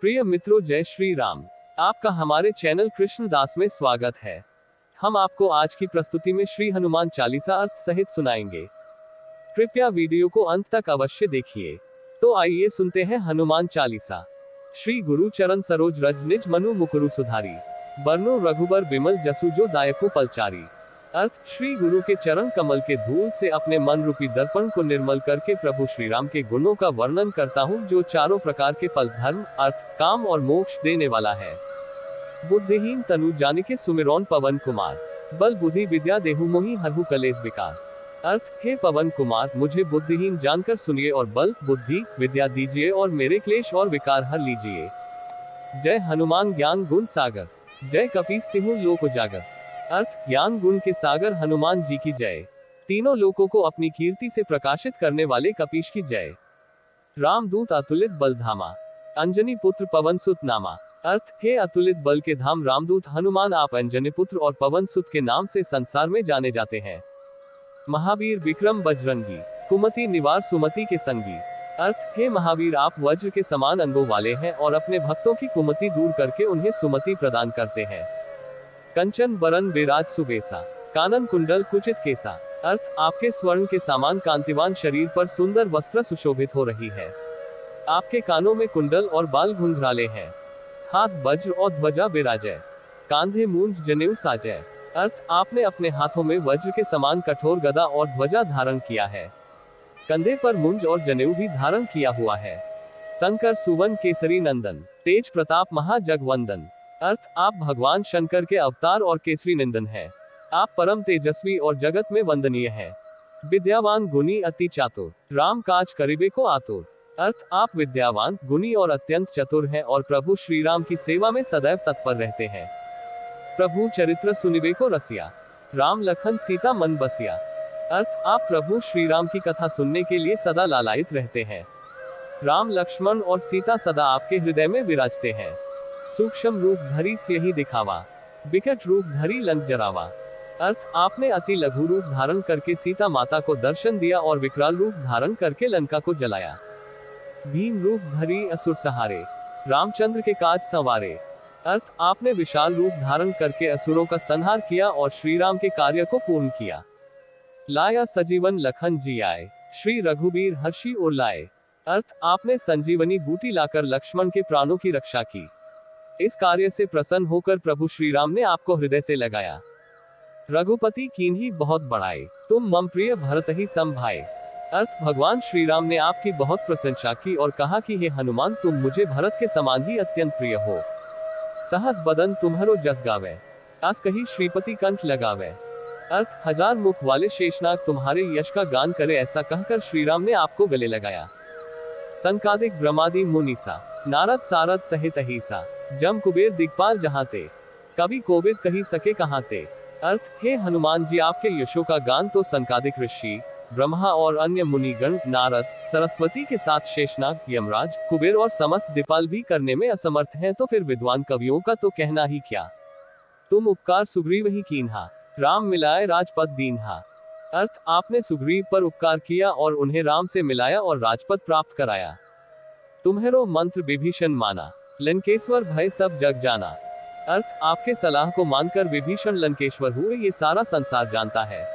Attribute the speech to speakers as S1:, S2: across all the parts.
S1: प्रिय मित्रों, जय श्री राम। आपका हमारे चैनल कृष्ण दास में स्वागत है। हम आपको आज की प्रस्तुति में श्री हनुमान चालीसा अर्थ सहित सुनाएंगे। कृपया वीडियो को अंत तक अवश्य देखिए। तो आइए सुनते हैं हनुमान चालीसा। श्री गुरु चरण सरोज रज निज मनु मुकुरु सुधारी, बरनो रघुबर बिमल जसु जो दायको फलचारी। अर्थ: श्री गुरु के चरण कमल के धूल से अपने मन रूपी दर्पण को निर्मल करके प्रभु श्री राम के गुणों का वर्णन करता हूँ, जो चारों प्रकार के फल, धर्म, अर्थ, काम और मोक्ष देने वाला है। बुद्धिहीन तनु जानिके सुमिरौन पवन कुमार, बल बुद्धि विद्या देहु मोहि हरहु कलेश विकार। अर्थ: हे पवन कुमार, मुझे बुद्धिहीन जानकर सुनिए और बल, बुद्धि, विद्या दीजिए और मेरे क्लेश और विकार हर लीजिए। जय हनुमान ज्ञान गुण सागर, जय कपीस तिहु लोक उजागर। अर्थ: ज्ञान गुण के सागर हनुमान जी की जय। तीनों लोकों को अपनी कीर्ति से प्रकाशित करने वाले कपीश की जय। रामदूत अतुलित बल धामा, अंजनी पुत्र पवन सुत नामा। अर्थ: हे अतुलित बल के धाम रामदूत हनुमान, आप अंजनी पुत्र और पवन सुत के नाम से संसार में जाने जाते हैं। महावीर विक्रम बजरंगी, कुमति निवार सुमति के संगी। अर्थ: हे महावीर, आप वज्र के समान अंगों वाले हैं और अपने भक्तों की कुमति दूर करके उन्हें सुमति प्रदान करते हैं। कंचन बरन विराज सुबेसा, कानन कुंडल कुचित केसा। अर्थ: आपके स्वर्ण के समान कांतिवान शरीर पर सुंदर वस्त्र सुशोभित हो रही है। आपके कानों में कुंडल और बाल घुंघराले हैं। हाथ वज्र और ध्वजा विराजय, कांधे मूंज जनेऊ साजय। अर्थ: आपने अपने हाथों में वज्र के समान कठोर गदा और ध्वजा धारण किया है। कंधे पर मुंज और जनेऊ भी धारण किया हुआ है। शंकर सुवन केसरी नंदन, तेज प्रताप महाजगवंदन। अर्थ: आप भगवान शंकर के अवतार और केसरी नंदन हैं। आप परम तेजस्वी और जगत में वंदनीय हैं। विद्यावान गुणी अति चातुर, राम काज करिबे को आतुर। अर्थ: आप विद्यावान, गुणी और अत्यंत चतुर हैं और प्रभु श्री राम की सेवा में सदैव तत्पर रहते हैं। प्रभु चरित्र सुनिबे को रसिया, राम लखन सीता मन बसिया। अर्थ: आप प्रभु श्री राम की कथा सुनने के लिए सदा लालायित रहते हैं। राम लक्ष्मण और सीता सदा आपके हृदय में विराजते हैं। सूक्ष्म रूप धरी स्यहि दिखावा, विकट रूप धरी लंक जरावा। अर्थ: आपने अति लघु रूप धारण करके सीता माता को दर्शन दिया और विकराल रूप धारण करके लंका को जलाया। भीम रूप धरी असुर सहारे, रामचंद्र के काज संवारे। अर्थ: आपने विशाल रूप धारण करके असुरों का संहार किया और श्री राम के कार्य को पूर्ण किया। लाया सजीवन लखन जी आए, श्री रघुबीर हर्षि उर लाए। अर्थ: आपने संजीवनी बूटी लाकर लक्ष्मण के प्राणों की रक्षा की। इस कार्य से प्रसन्न होकर प्रभु श्री राम ने आपको हृदय से लगाया। रघुपति कीन्ही बहुत बढ़ाए, तुम मम प्रिय भरत ही सम भाए। अर्थ: भगवान श्री राम ने आपकी बहुत प्रशंसा की और कहा कि हे हनुमान, तुम मुझे भरत के समान ही अत्यंत प्रिय हो। सहस बदन तुम्हारो जस गावे, आस कही श्रीपति कंठ लगावे। अर्थ: हजार मुख वाले शेषनाग तुम्हारे यश का गान करे, ऐसा कहकर श्री राम ने आपको गले लगाया। संकादिक ब्रह्मादि मुनीसा, नारद सारद सहित अहिसा, जम कुबेर दिग्पाल जहाँ ते, कभी कोविद कही सके कहाँ ते। अर्थ: हे हनुमान जी, आपके यशों का गान तो संकादिक ऋषि, ब्रह्मा और अन्य मुनिगण, नारद, सरस्वती के साथ शेषनाग, यमराज, कुबेर और समस्त दिपाल भी करने में असमर्थ हैं, तो फिर विद्वान कवियों का तो कहना ही क्या। तुम उपकार सुग्रीव ही कीन्हा, राम मिलाए राजपद दीन्हा। अर्थ: आपने सुग्रीव पर उपकार किया और उन्हें राम से मिलाया और राजपद प्राप्त कराया। तुम्हेरो मंत्र विभीषण माना, लंकेश्वर भय सब जग जाना। अर्थ: आपके सलाह को मानकर विभीषण लंकेश्वर हुए, ये सारा संसार जानता है।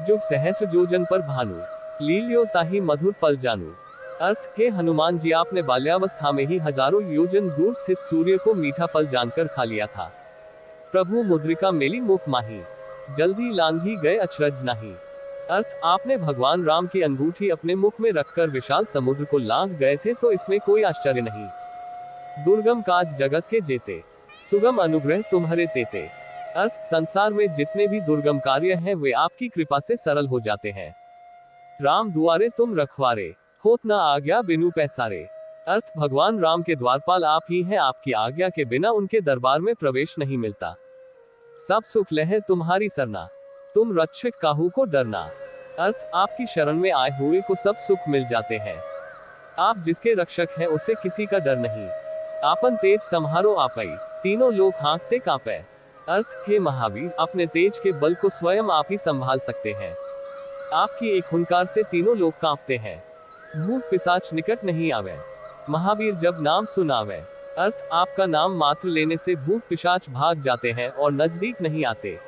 S1: जुग सहस्र जोजन पर भानु, लील्यो ताहि मधुर फल जानू। अर्थ: हे हनुमान जी, आपने बाल्यावस्था में ही हजारों योजन दूर स्थित सूर्य को मीठा फल जानकर खा लिया था। प्रभु मुद्रिका मेली मुख माही, जल्दी लांघी गए अचरज नहीं। अर्थ: आपने भगवान राम की अंगूठी अपने मुख में रखकर विशाल समुद्र को लांघ गए थे, तो इसमें कोई आश्चर्य नहीं। दुर्गम काज जगत के जेते, सुगम अनुग्रह तुम्हारे तेते। अर्थ: संसार में जितने भी दुर्गम कार्य हैं, वे आपकी कृपा से सरल हो जाते हैं। राम दुआरे तुम रखवारे, होत न आज्ञा बिनु पैसारे। अर्थ: भगवान राम के द्वारपाल आप ही हैं, आपकी आज्ञा के बिना उनके दरबार में प्रवेश नहीं मिलता। सब सुख लहे तुम्हारी सरना, तुम रक्षक काहू को डरना। अर्थ: आपकी शरण में आए हुए को सब सुख मिल जाते हैं। आप जिसके रक्षक हैं, उसे किसी का डर नहीं। आपन तेज संहारो आपई, तीनों लोग हाँकते कांपे। अर्थ: हे महावीर, अपने तेज के बल को स्वयं आप ही संभाल सकते हैं। आपकी एक हुंकार से तीनों लोग कांपते हैं। भूत पिशाच निकट नहीं आवे, महावीर जब नाम सुनावे। अर्थ आपका नाम मात्र लेने से भूत पिशाच भाग जाते हैं और नजदीक नहीं आते।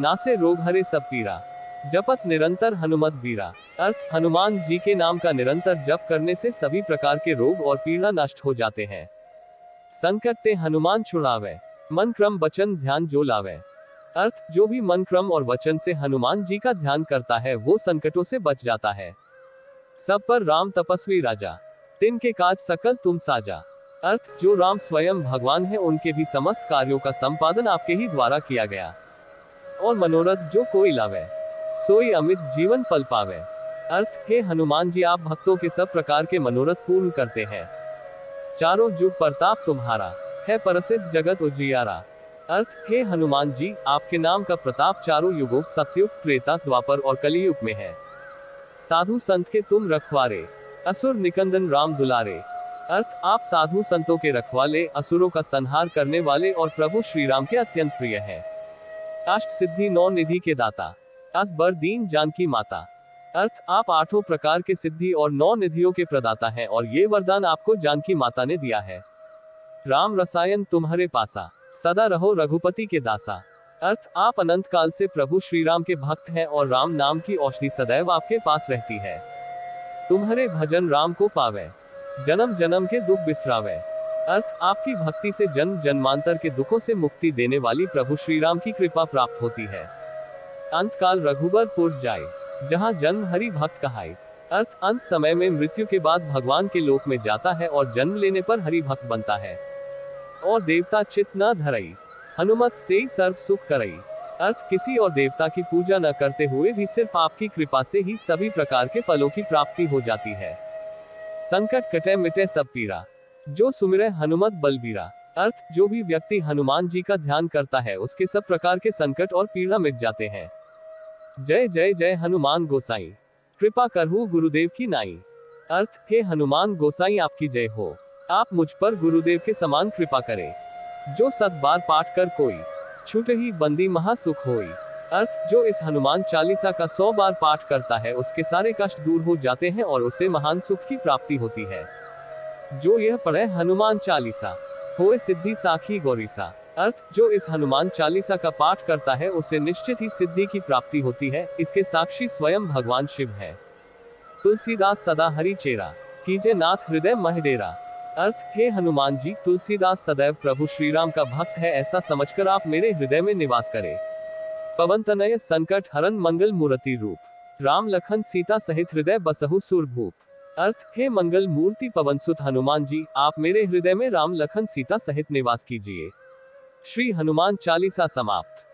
S1: नासे रोग हरे सब पीरा, जपत निरंतर हनुमत बीरा। अर्थ हनुमान जी के नाम का निरंतर जप करने से सभी प्रकार के रोग और पीड़ा नष्ट हो जाते हैं। संकट ते हनुमान छुड़ावे, मन क्रम वचन ध्यान जो लावे। अर्थ जो भी मन क्रम और वचन से हनुमान जी का ध्यान करता है वो संकटों से बच जाता है। सब पर राम तपस्वी राजा, तिनके काज सकल तुम साजा। अर्थ जो राम स्वयं भगवान है उनके भी समस्त कार्यों का संपादन आपके ही द्वारा किया गया। और मनोरथ जो कोई लावे, सोई अमित जीवन फल पावे। अर्थ हे हनुमान जी आप भक्तों के सब प्रकार के मनोरथ पूर्ण करते हैं। चारों जुग प्रताप तुम्हारा, है प्रसिद्ध जगत उजियारा। अर्थ हे हनुमान जी आपके नाम का प्रताप चारों युगों सतयुग त्रेता द्वापर और कलियुग में है। साधु संत के तुम रखवारे, असुर निकंदन राम दुलारे। अर्थ आप साधु संतों के रखवाले, असुरों का संहार करने वाले और प्रभु श्री राम के अत्यंत प्रिय हैं। अष्ट सिद्धि नौ निधि के दाता, अस बर दीन जानकी माता। अर्थ आप आठों प्रकार के सिद्धि और 9 निधियों के प्रदाता हैं और ये वरदान आपको जानकी माता ने दिया है। राम रसायन तुम्हारे पासा, सदा रहो रघुपति के दासा। अर्थ आप अनंत काल से प्रभु श्री राम के भक्त हैं और राम नाम की औषधि सदैव आपके पास रहती है। तुम्हारे भजन राम को पावे, जन्म जन्म के दुख बिसरावे। अर्थ आपकी भक्ति से जन्म जन्मांतर के दुखों से मुक्ति देने वाली प्रभु श्री राम की कृपा प्राप्त होती है। अंतकाल रघुबरपुर जाए, जहाँ जन्म हरि भक्त कहाए। अर्थ अंत समय में मृत्यु के बाद भगवान के लोक में जाता है और जन्म लेने पर हरि भक्त बनता है। और देवता चित न धरई, हनुमत से सर्व सुख करई। अर्थ किसी और देवता की पूजा न करते हुए भी सिर्फ आपकी कृपा से ही सभी प्रकार के फलों की प्राप्ति हो जाती है। संकट कटे मिटे सब पीरा, जो सुमिरे हनुमत बलबीरा। अर्थ जो भी व्यक्ति हनुमान जी का ध्यान करता है उसके सब प्रकार के संकट और पीड़ा मिट जाते हैं। जय जय जय हनुमान गोसाई, कृपा करहु गुरुदेव की नाई। अर्थ हे हनुमान गोसाई आपकी जय हो, आप मुझ पर गुरुदेव के समान कृपा करें। जो 7 बार पाठ कर कोई, छूट ही बंदी महासुख होई। अर्थ जो इस हनुमान चालीसा का 100 बार पाठ करता है उसके सारे कष्ट दूर हो जाते हैं और उसे महान सुख की प्राप्ति होती है। जो यह पढ़े हनुमान चालीसा, होए सिद्धि साखी गौरीसा। अर्थ जो इस हनुमान चालीसा का पाठ करता है उसे निश्चित ही सिद्धि की प्राप्ति होती है, इसके साक्षी स्वयं भगवान शिव है। तुलसीदास सदा हरि चेरा, कीजे नाथ हृदय मह डेरा। अर्थ हे हनुमान जी तुलसीदास सदैव प्रभु श्री राम का भक्त है ऐसा समझकर आप मेरे हृदय में निवास करें। पवन तनय संकट हरन मंगल मूर्ति रूप, राम लखन सीता सहित हृदय बसहु सुरभूप। अर्थ हे मंगल मूर्ति पवन सुत हनुमान जी आप मेरे हृदय में राम लखन सीता सहित निवास कीजिए। श्री हनुमान चालीसा समाप्त।